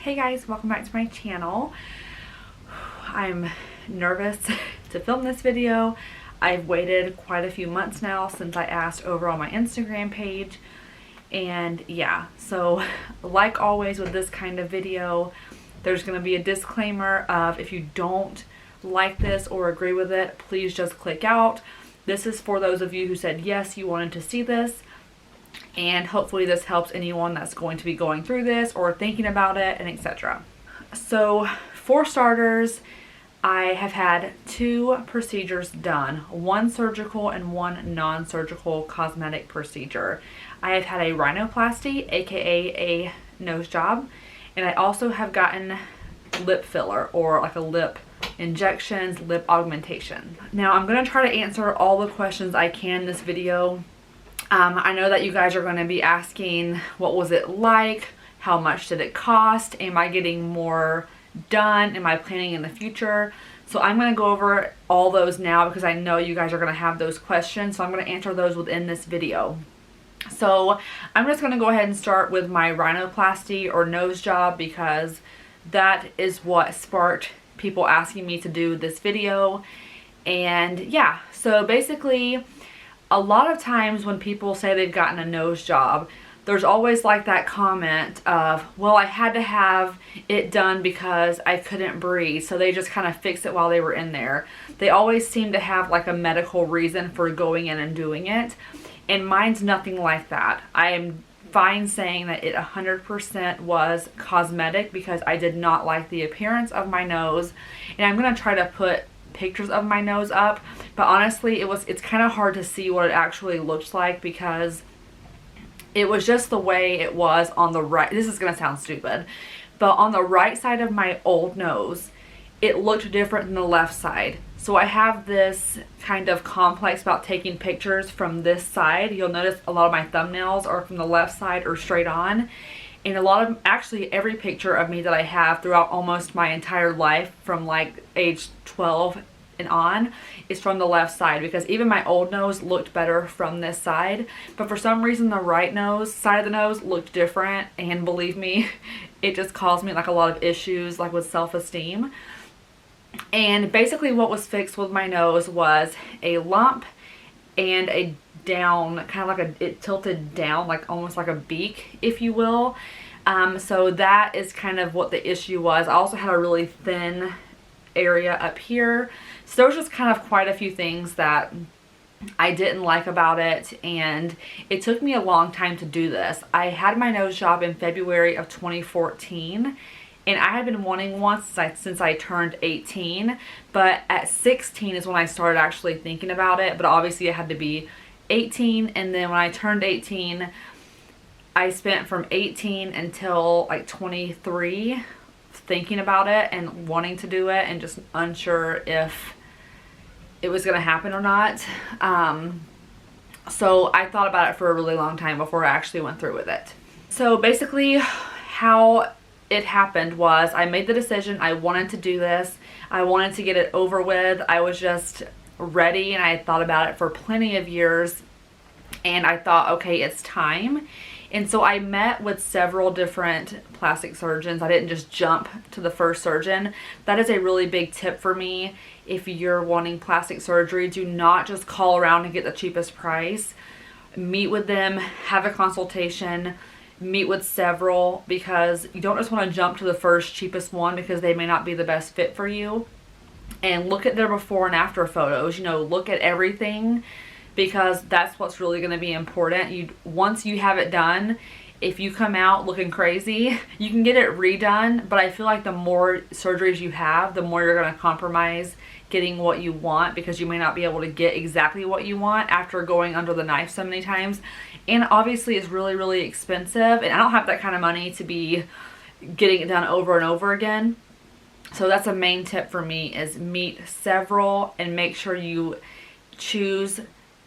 Hey guys, welcome back to my channel. I'm nervous to film this video. I've waited quite a few months now since I asked over on my Instagram page. And yeah, so like always with this kind of video, there's going to be a disclaimer of if you don't like this or agree with it, please just click out. This is for those of you who said yes, you wanted to see this. And hopefully this helps anyone that's going to be going through this or thinking about it and etc. So for starters, I have had 2 procedures done, one surgical and one non-surgical cosmetic procedure. I have had a rhinoplasty, aka a nose job, and I also have gotten lip filler or like a lip injections, lip augmentation. Now I'm going to try to answer all the questions I can in this video. I know that you guys are going to be asking, what was it like? How much did it cost? Am I getting more done? Am I planning in the future? So I'm going to go over all those now because I know you guys are going to have those questions. So I'm going to answer those within this video. So I'm just going to go ahead and start with my rhinoplasty or nose job because that is what sparked people asking me to do this video. And yeah, so basically, a lot of times when people say they've gotten a nose job, there's always like that comment of, well, I had to have it done because I couldn't breathe. So they just kind of fixed it while they were in there. They always seem to have like a medical reason for going in and doing it. And mine's nothing like that. I am fine saying that it 100% was cosmetic because I did not like the appearance of my nose. And I'm going to try to put pictures of my nose up, but honestly it's kind of hard to see what it actually looks like because it was just the way it was on the right. This is gonna sound stupid, but on the right side of my old nose it looked different than the left side. So I have this kind of complex about taking pictures from this side. You'll notice a lot of my thumbnails are from the left side or straight on. And a lot of, actually every picture of me that I have throughout almost my entire life from like age 12 and on is from the left side because even my old nose looked better from this side. But for some reason the right nose, side of the nose looked different, and believe me, it just caused me like a lot of issues like with self-esteem. And basically what was fixed with my nose was a lump and a down, kind of like it tilted down, like almost like a beak, if you will. So that is kind of what the issue was. I also had a really thin area up here. So there was just kind of quite a few things that I didn't like about it, and it took me a long time to do this. I had my nose job in February of 2014. And I had been wanting one since I turned 18, but at 16 is when I started actually thinking about it. But obviously it had to be 18, and then when I turned 18, I spent from 18 until like 23 thinking about it and wanting to do it and just unsure if it was going to happen or not. So I thought about it for a really long time before I actually went through with it. So basically how it happened was I made the decision I wanted to do this. I wanted to get it over with. I was just ready, and I had thought about it for plenty of years, and I thought, okay, it's time. And so I met with several different plastic surgeons. I didn't just jump to the first surgeon. That is a really big tip for me. If you're wanting plastic surgery, do not just call around and get the cheapest price. Meet with them, have a consultation, meet with several, because you don't just want to jump to the first cheapest one because they may not be the best fit for you. And look at their before and after photos. You know, look at everything, because that's what's really going to be important. Once you have it done, if you come out looking crazy, you can get it redone, but I feel like the more surgeries you have, the more you're going to compromise getting what you want, because you may not be able to get exactly what you want after going under the knife so many times. And obviously it's really, really expensive, and I don't have that kind of money to be getting it done over and over again. So that's a main tip for me, is meet several and make sure you choose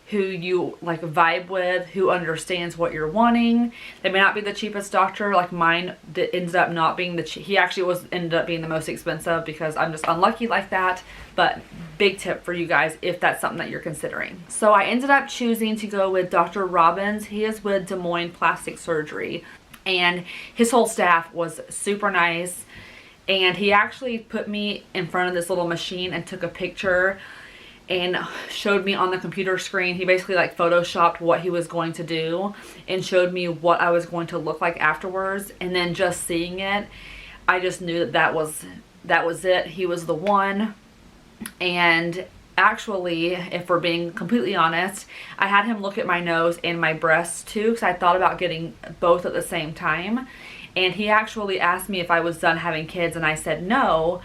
who you like vibe with, who understands what you're wanting. They may not be the cheapest doctor. Like mine ends up not being he actually ended up being the most expensive because I'm just unlucky like that. But big tip for you guys if that's something that you're considering. So I ended up choosing to go with Dr. Robbins. He is with Des Moines Plastic Surgery. And his whole staff was super nice. And he actually put me in front of this little machine and took a picture and showed me on the computer screen. He basically like photoshopped what he was going to do and showed me what I was going to look like afterwards. And then just seeing it, I just knew that that was it. He was the one. And actually, if we're being completely honest, I had him look at my nose and my breasts too, because I thought about getting both at the same time. And he actually asked me if I was done having kids, and I said no.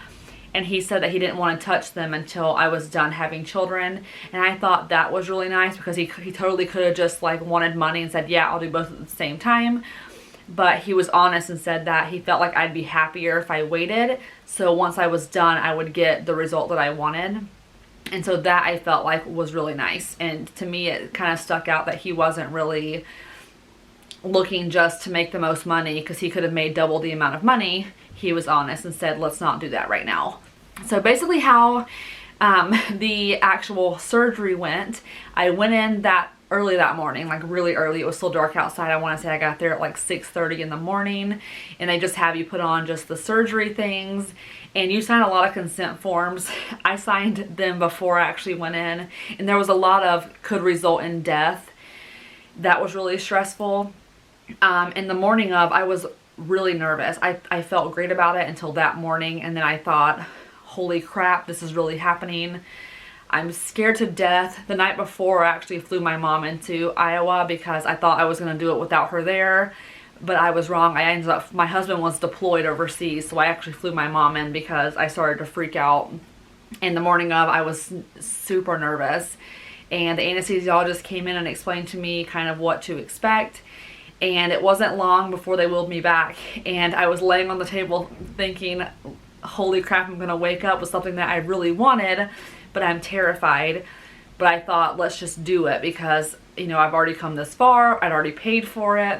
And he said that he didn't want to touch them until I was done having children. And I thought that was really nice, because he totally could have just like wanted money and said, yeah, I'll do both at the same time. But he was honest and said that he felt like I'd be happier if I waited. So once I was done, I would get the result that I wanted. And so that I felt like was really nice. And to me, it kind of stuck out that he wasn't really looking just to make the most money, because he could have made double the amount of money. He was honest and said, let's not do that right now. So basically how the actual surgery went, I went in that early that morning, like really early. It was still dark outside. I want to say I got there at like 6:30 in the morning, and they just have you put on just the surgery things, and you sign a lot of consent forms. I signed them before I actually went in, and there was a lot of could result in death. That was really stressful. In the morning of, I was really nervous. I felt great about it until that morning, and then I thought, holy crap, this is really happening. I'm scared to death. The night before, I actually flew my mom into Iowa because I thought I was going to do it without her there, but I was wrong. I ended up, my husband was deployed overseas, so I actually flew my mom in because I started to freak out. In the morning of, I was super nervous, and the anesthesiologist came in and explained to me kind of what to expect. And it wasn't long before they wheeled me back, and I was laying on the table thinking, holy crap, I'm gonna wake up with something that I really wanted, but I'm terrified. But I thought, let's just do it, because, you know, I've already come this far. I'd already paid for it.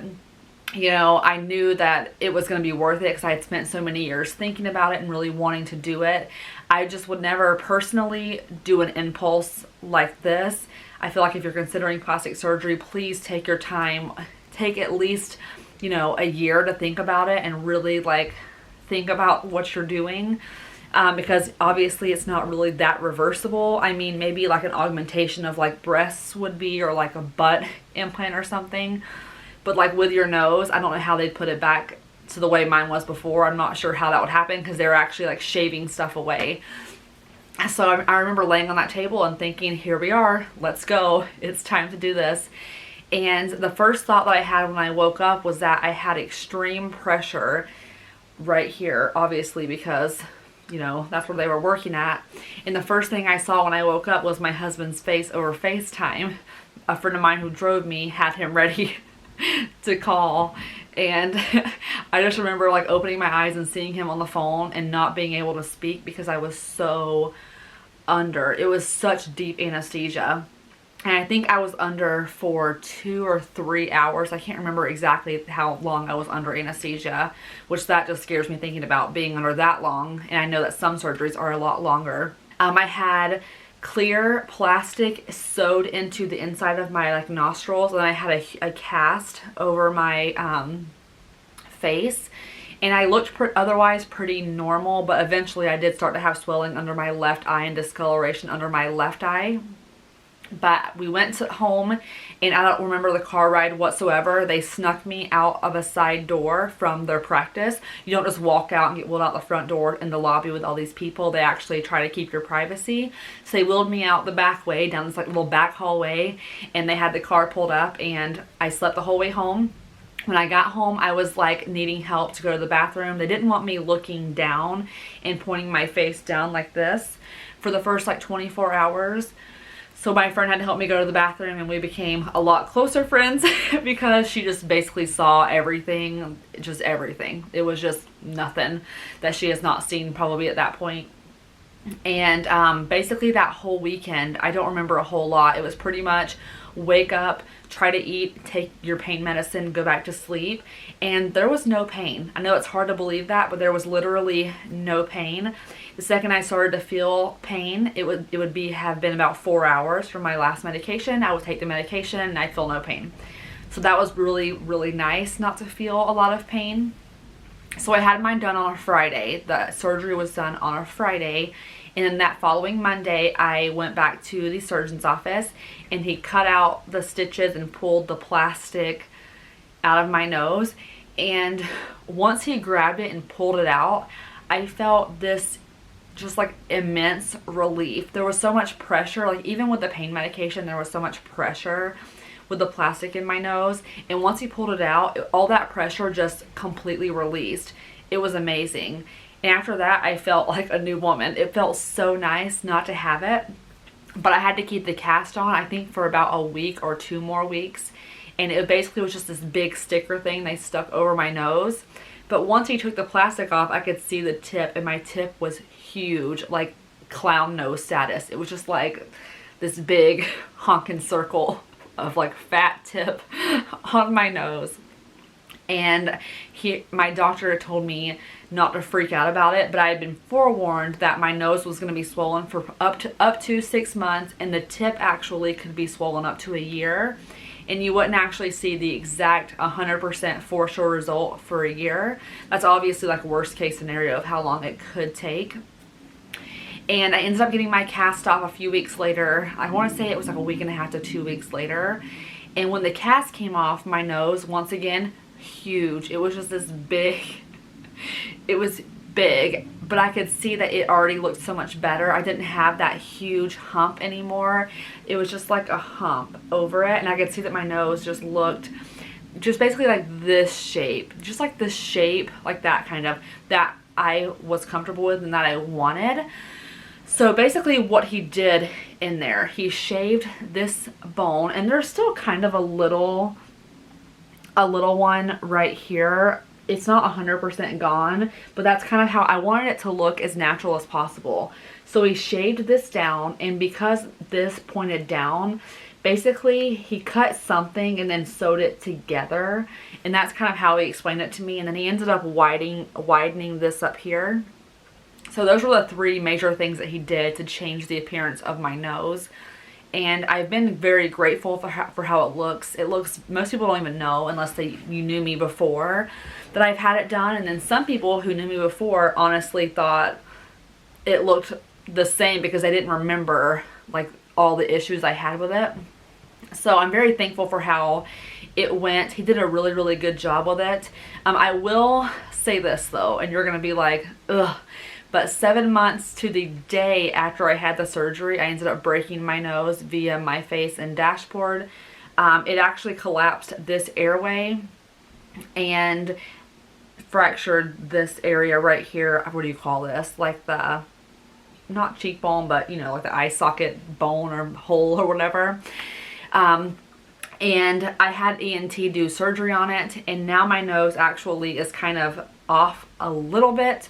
You know, I knew that it was gonna be worth it because I had spent so many years thinking about it and really wanting to do it. I just would never personally do an impulse like this. I feel like if you're considering plastic surgery, please take your time. Take at least, you know, a year to think about it and really like think about what you're doing, because obviously it's not really that reversible. I mean, maybe like an augmentation of like breasts would be, or like a butt implant or something, but like with your nose, I don't know how they'd put it back to the way mine was before. I'm not sure how that would happen, because they're actually like shaving stuff away. So I remember laying on that table and thinking, here we are, let's go, it's time to do this. And the first thought that I had when I woke up was that I had extreme pressure right here, obviously, because, you know, that's where they were working at. And the first thing I saw when I woke up was my husband's face over FaceTime. A friend of mine who drove me had him ready to call. And I just remember like opening my eyes and seeing him on the phone and not being able to speak because I was so under. It was such deep anesthesia. And I think I was under for 2 or 3 hours. I can't remember exactly how long I was under anesthesia, which that just scares me thinking about being under that long. And I know that some surgeries are a lot longer. I had clear plastic sewed into the inside of my like nostrils, and I had a cast over my face. And I looked otherwise pretty normal, but eventually I did start to have swelling under my left eye and discoloration under my left eye. But we went home, and I don't remember the car ride whatsoever. They snuck me out of a side door from their practice. You don't just walk out and get wheeled out the front door in the lobby with all these people. They actually try to keep your privacy. So they wheeled me out the back way, down this like little back hallway, and they had the car pulled up, and I slept the whole way home. When I got home, I was like needing help to go to the bathroom. They didn't want me looking down and pointing my face down like this for the first like 24 hours. So my friend had to help me go to the bathroom, and we became a lot closer friends because she just basically saw everything, just everything. It was just nothing that she has not seen probably at that point. And basically that whole weekend, I don't remember a whole lot. It was pretty much wake up, try to eat, take your pain medicine, go back to sleep. And there was no pain. I know it's hard to believe that, but there was literally no pain. The second I started to feel pain, it would have been about 4 hours from my last medication. I would take the medication and I'd feel no pain. So that was really, really nice not to feel a lot of pain. So I had mine done on a Friday. The surgery was done on a Friday. And then that following Monday, I went back to the surgeon's office and he cut out the stitches and pulled the plastic out of my nose. And once he grabbed it and pulled it out, I felt this just like immense relief. There was so much pressure, like even with the pain medication, there was so much pressure with the plastic in my nose. And once he pulled it out, all that pressure just completely released. It was amazing. And after that, I felt like a new woman. It felt so nice not to have it. But I had to keep the cast on, I think, for about a week or 2 more weeks. And it basically was just this big sticker thing they stuck over my nose. But once he took the plastic off, I could see the tip, and my tip was huge, like clown nose status. It was just like this big honking circle of like fat tip on my nose. And my doctor told me not to freak out about it, but I had been forewarned that my nose was going to be swollen for up to 6 months, and the tip actually could be swollen up to a year. And you wouldn't actually see the exact 100% for sure result for a year. That's obviously like worst case scenario of how long it could take. And I ended up getting my cast off a few weeks later. I want to say it was like a week and a half to 2 weeks later. And when the cast came off, my nose, once again, huge. It was just this big, it was big, but I could see that it already looked so much better. I didn't have that huge hump anymore. It was just like a hump over it, and I could see that my nose just looked just basically like this shape, just like this shape, like that kind of, that I was comfortable with and that I wanted. So basically what he did in there, he shaved this bone, and there's still kind of a little one right here. It's not 100% gone, but that's kind of how I wanted it to look, as natural as possible. So he shaved this down, and because this pointed down, basically he cut something and then sewed it together, and that's kind of how he explained it to me. And then he ended up widening this up here. So those were the 3 major things that he did to change the appearance of my nose. And I've been very grateful for how it looks. It looks, most people don't even know unless you knew me before that I've had it done. And then some people who knew me before honestly thought it looked the same because they didn't remember like all the issues I had with it. So I'm very thankful for how it went. He did a really, really good job with it. I will say this though, and you're going to be like, ugh. But 7 months to the day after I had the surgery, I ended up breaking my nose via my face and dashboard. It actually collapsed this airway and fractured this area right here. What do you call this? Like the, not cheekbone, but you know, like the eye socket bone or hole or whatever. And I had ENT do surgery on it, and now my nose actually is kind of off a little bit.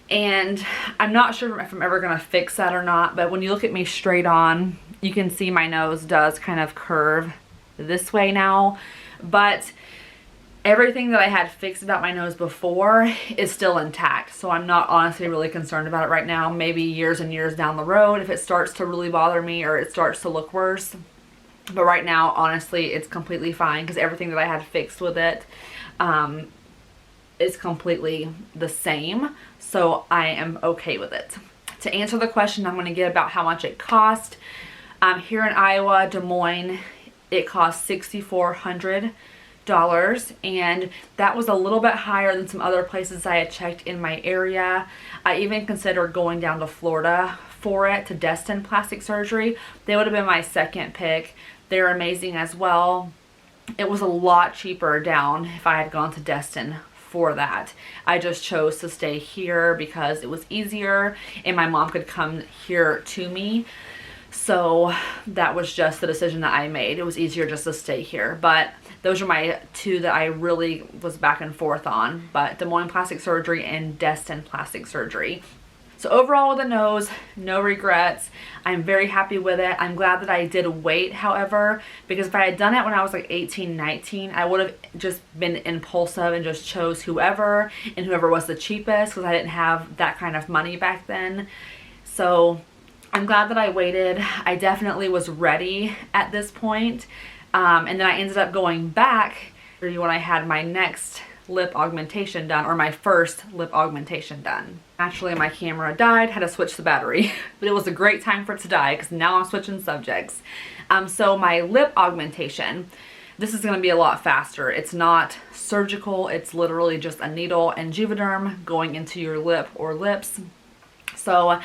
And I'm not sure if I'm ever going to fix that or not, but when you look at me straight on, you can see my nose does kind of curve this way now. But everything that I had fixed about my nose before is still intact. So I'm not honestly really concerned about it right now. Maybe years and years down the road if it starts to really bother me or it starts to look worse. But right now, honestly, it's completely fine because everything that I had fixed with it is completely the same. So I am okay with it. To answer the question I'm going to get about how much it cost, here in Iowa, Des Moines, it cost $6,400, and that was a little bit higher than some other places I had checked in my area. I even considered going down to Florida for it, to Destin Plastic Surgery. They would have been my second pick. They're amazing as well. It was a lot cheaper down if I had gone to Destin for that. I just chose to stay here because it was easier and my mom could come here to me. So that was just the decision that I made. It was easier just to stay here. But those are my 2 that I really was back and forth on. But Des Moines Plastic Surgery and Destin Plastic Surgery. So overall with the nose, no regrets. I'm very happy with it. I'm glad that I did wait, however, because if I had done it when I was like 18, 19, I would have just been impulsive and just chose whoever, and whoever was the cheapest, because I didn't have that kind of money back then. So I'm glad that I waited. I definitely was ready at this point. And then I ended up going back when I had my next lip augmentation done, or my first lip augmentation done. Actually, my camera died, had to switch the battery, but it was a great time for it to die because now I'm switching subjects. So my lip augmentation, this is going to be a lot faster. It's not surgical, it's literally just a needle and Juvederm going into your lip or lips. So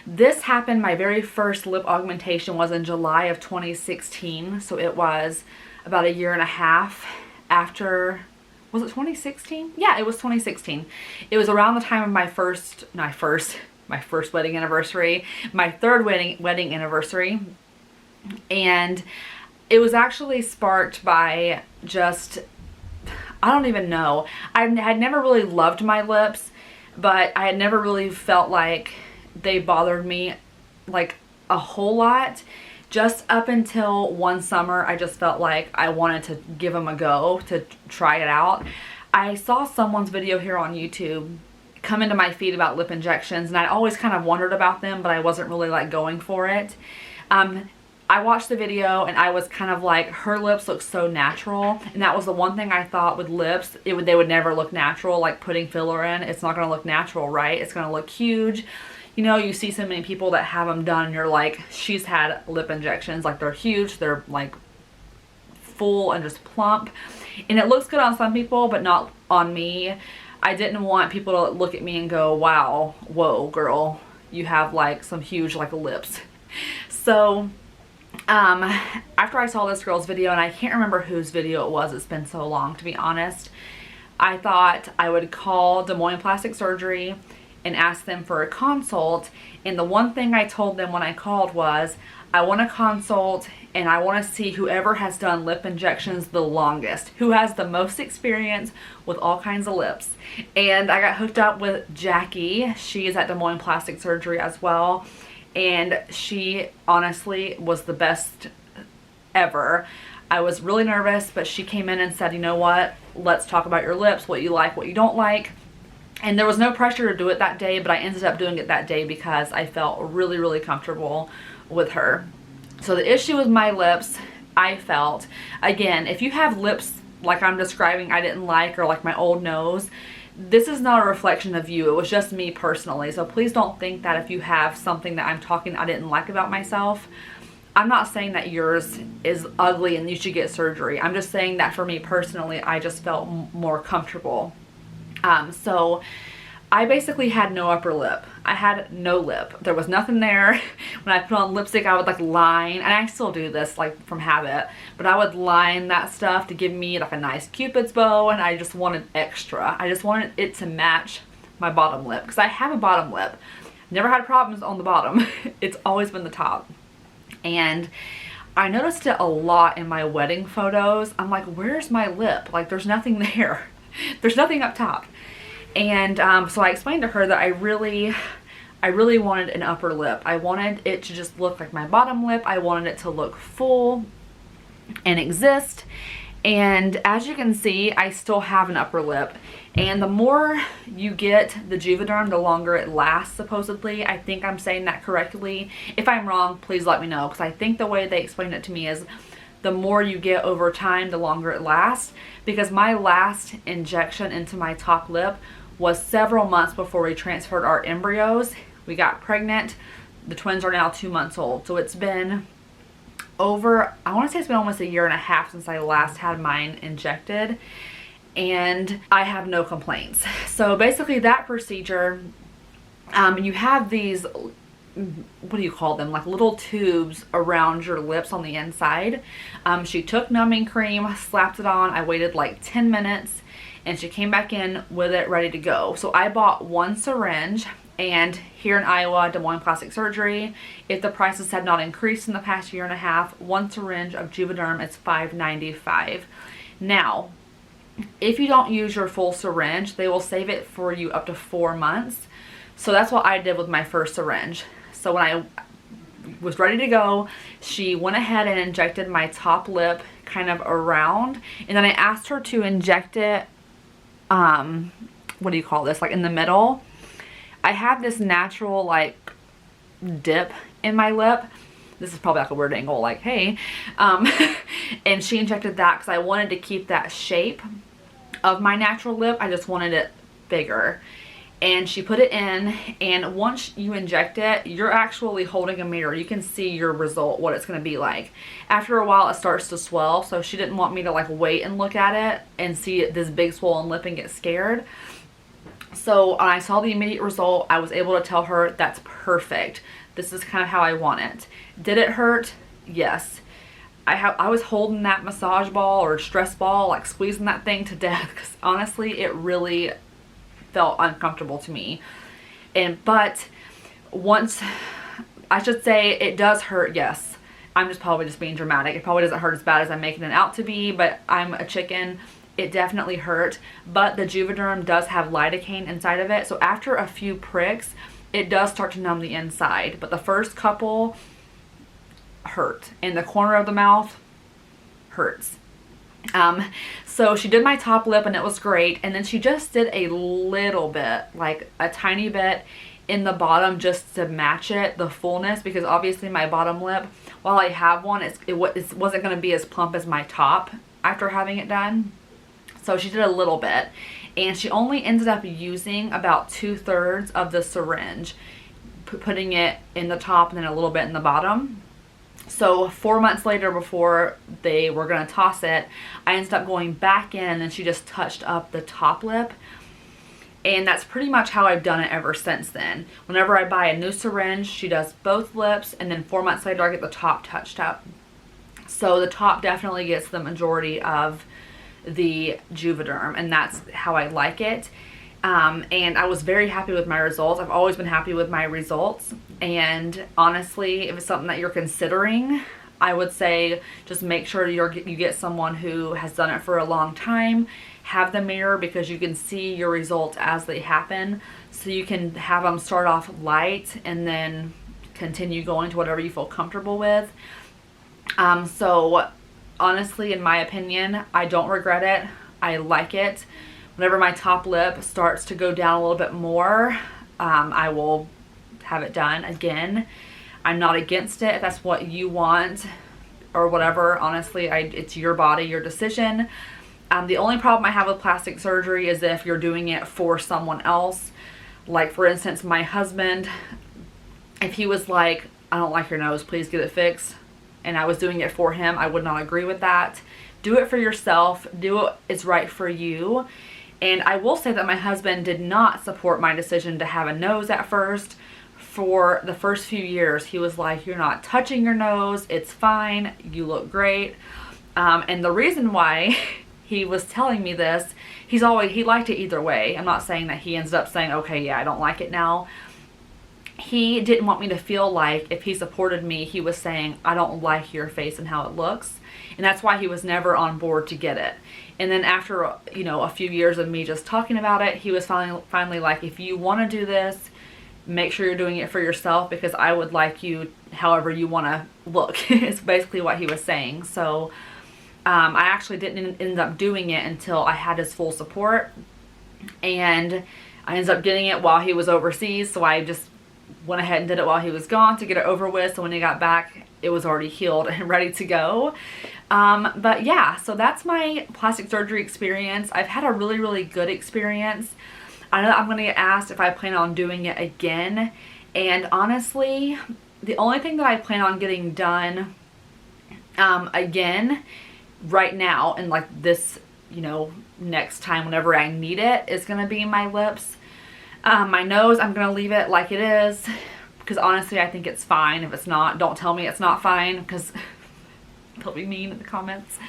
this happened, my very first lip augmentation was in July of 2016. So it was about a year and a half after, was it 2016? Yeah, it was 2016. It was around the time of my first wedding anniversary, my third wedding anniversary. And it was actually sparked by just, I don't even know. I had never really loved my lips, but I had never really felt like they bothered me like a whole lot. Just up until one summer, I just felt like I wanted to give them a go, to try it out. I saw someone's video here on YouTube come into my feed about lip injections, and I always kind of wondered about them, but I wasn't really like going for it. I watched the video and I was kind of like, her lips look so natural, and that was the one thing I thought with lips, they would never look natural, like putting filler in. It's not going to look natural, right? It's going to look huge. You know, you see so many people that have them done and you're like, she's had lip injections, like they're huge, they're like full and just plump, and it looks good on some people but not on me. I didn't want people to look at me and go, wow, whoa girl, you have like some huge like lips. So after I saw this girl's video, and I can't remember whose video it was, it's been so long to be honest, I thought I would call Des Moines Plastic Surgery and ask them for a consult. And the one thing I told them when I called was, I want a consult and I want to see whoever has done lip injections the longest, who has the most experience with all kinds of lips. And I got hooked up with Jackie. She is at Des Moines Plastic Surgery as well, and she honestly was the best ever. I was really nervous, but she came in and said, you know what, let's talk about your lips, what you like, what you don't like. And there was no pressure to do it that day, but I ended up doing it that day because I felt really, really comfortable with her. So the issue with my lips, I felt, again, if you have lips like I'm describing I didn't like, or like my old nose, this is not a reflection of you. It was just me personally. So please don't think that if you have something that I'm talking I didn't like about myself. I'm not saying that yours is ugly and you should get surgery. I'm just saying that for me personally, I just felt more comfortable. So I basically had no upper lip. I had no lip. There was nothing there. When I put on lipstick, I would like line, and I still do this like from habit, but I would line that stuff to give me like a nice cupid's bow, and I just wanted extra. I just wanted it to match my bottom lip because I have a bottom lip. Never had problems on the bottom. It's always been the top. And I noticed it a lot in my wedding photos. I'm like, where's my lip? Like there's nothing there. There's nothing up top. And so I explained to her that I really wanted an upper lip. I wanted it to just look like my bottom lip. I wanted it to look full and exist. And as you can see, I still have an upper lip. And the more you get the Juvederm, the longer it lasts, supposedly. I think I'm saying that correctly. If I'm wrong, please let me know, because I think the way they explained it to me is the more you get over time, the longer it lasts. Because my last injection into my top lip was several months before we transferred our embryos. We got pregnant. The twins are now 2 months old. So it's been over, I want to say it's been almost a year and a half since I last had mine injected. And I have no complaints. So basically that procedure, you have these, what do you call them, like little tubes around your lips on the inside. She took numbing cream, slapped it on. I waited like 10 minutes and she came back in with it ready to go. So I bought one syringe, and here in Iowa, Des Moines Plastic Surgery, if the prices had not increased in the past year and a half, one syringe of Juvederm is $5.95. Now, if you don't use your full syringe, they will save it for you up to 4 months. So that's what I did with my first syringe. So when I was ready to go, she went ahead and injected my top lip kind of around, and then I asked her to inject it, what do you call this, like in the middle. I have this natural like dip in my lip, This is probably like a weird angle, like, hey. And she injected that because I wanted to keep that shape of my natural lip. I just wanted it bigger. And she put it in, and once you inject it, you're actually holding a mirror. You can see your result, what it's going to be like. After a while, it starts to swell, so she didn't want me to like wait and look at it and see this big swollen lip and get scared. So when I saw the immediate result, I was able to tell her, that's perfect. This is kind of how I want it. Did it hurt? Yes. I was holding that massage ball or stress ball, like squeezing that thing to death, because honestly, it really felt uncomfortable to me. But once, I should say, it does hurt, yes. I'm probably just being dramatic. It probably doesn't hurt as bad as I'm making it out to be, but I'm a chicken. It definitely hurt, but the Juvederm does have lidocaine inside of it, so after a few pricks, it does start to numb the inside, but the first couple hurt. In the corner of the mouth hurts. So she did my top lip and it was great, and then she just did a little bit, like a tiny bit in the bottom just to match it, the fullness, because obviously my bottom lip, while I have one, it wasn't going to be as plump as my top after having it done. So she did a little bit, and she only ended up using about 2/3 of the syringe, putting it in the top and then a little bit in the bottom. So 4 months later, before they were going to toss it, I ended up going back in and she just touched up the top lip. And that's pretty much how I've done it ever since then. Whenever I buy a new syringe, she does both lips, and then 4 months later I get the top touched up. So the top definitely gets the majority of the Juvederm, and that's how I like it. And I was very happy with my results. I've always been happy with my results, and honestly, if it's something that you're considering, I would say just make sure you get someone who has done it for a long time. Have the mirror, because you can see your results as they happen, so you can have them start off light and then continue going to whatever you feel comfortable with. So honestly, in my opinion, I don't regret it. I like it. Whenever my top lip starts to go down a little bit more, I will have it done again. I'm not against it if that's what you want or whatever. Honestly, it's your body, your decision. The only problem I have with plastic surgery is if you're doing it for someone else. Like, for instance, my husband, if he was like, I don't like your nose, please get it fixed, and I was doing it for him, I would not agree with that. Do it for yourself. Do what is right for you. And I will say that my husband did not support my decision to have a nose at first. For the first few years, he was like, you're not touching your nose, it's fine, you look great. And the reason why he was telling me this, he liked it either way. I'm not saying that he ends up saying, okay, yeah, I don't like it now. He didn't want me to feel like if he supported me, he was saying, I don't like your face and how it looks. And that's why he was never on board to get it. And then after, a few years of me just talking about it, he was finally like, if you want to do this, make sure you're doing it for yourself, because I would like you however you want to look. It's basically what he was saying. So I actually didn't end up doing it until I had his full support. And I ended up getting it while he was overseas, so I just went ahead and did it while he was gone to get it over with, so when he got back it was already healed and ready to go. But yeah, so that's my plastic surgery experience. I've had a really, really good experience. I know that I'm going to get asked if I plan on doing it again, and honestly, the only thing that I plan on getting done again right now, and like this, next time whenever I need it, is going to be my lips. My nose, I'm going to leave it like it is, because honestly, I think it's fine. If it's not, don't tell me it's not fine, because they'll be mean in the comments.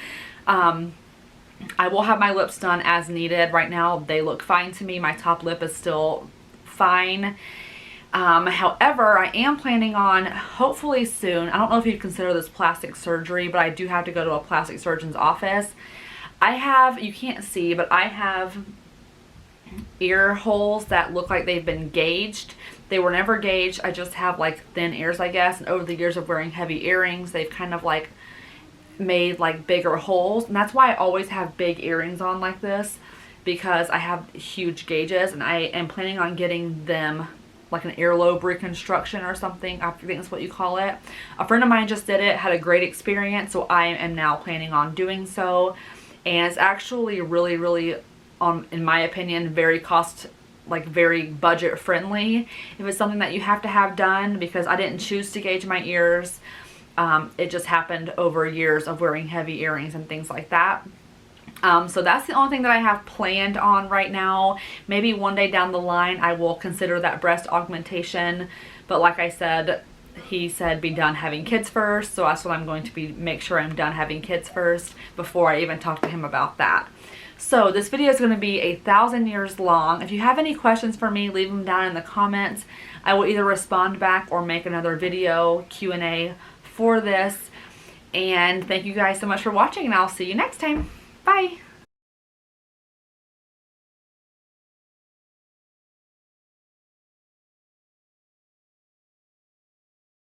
I will have my lips done as needed. Right now, they look fine to me. My top lip is still fine. However, I am planning on, hopefully soon, I don't know if you'd consider this plastic surgery, but I do have to go to a plastic surgeon's office. You can't see, but I have ear holes that look like they've been gauged. They were never gauged. I just have like thin ears, I guess, and over the years of wearing heavy earrings, they've kind of like made like bigger holes, and that's why I always have big earrings on like this, because I have huge gauges, and I am planning on getting them like an earlobe reconstruction or something. I think that's what you call it. A friend of mine just did it, had a great experience, so I am now planning on doing so. And it's actually really, in my opinion, very very budget friendly. If it's something that you have to have done, because I didn't choose to gauge my ears. It just happened over years of wearing heavy earrings and things like that. So that's the only thing that I have planned on right now. Maybe one day down the line I will consider that breast augmentation, but like I said, he said be done having kids first, so that's what I'm going to make sure I'm done having kids first before I even talk to him about that. So this video is going to be 1,000 years long. If you have any questions for me, leave them down in the comments. I will either respond back or make another video Q&A for this. And thank you guys so much for watching, and I'll see you next time. Bye.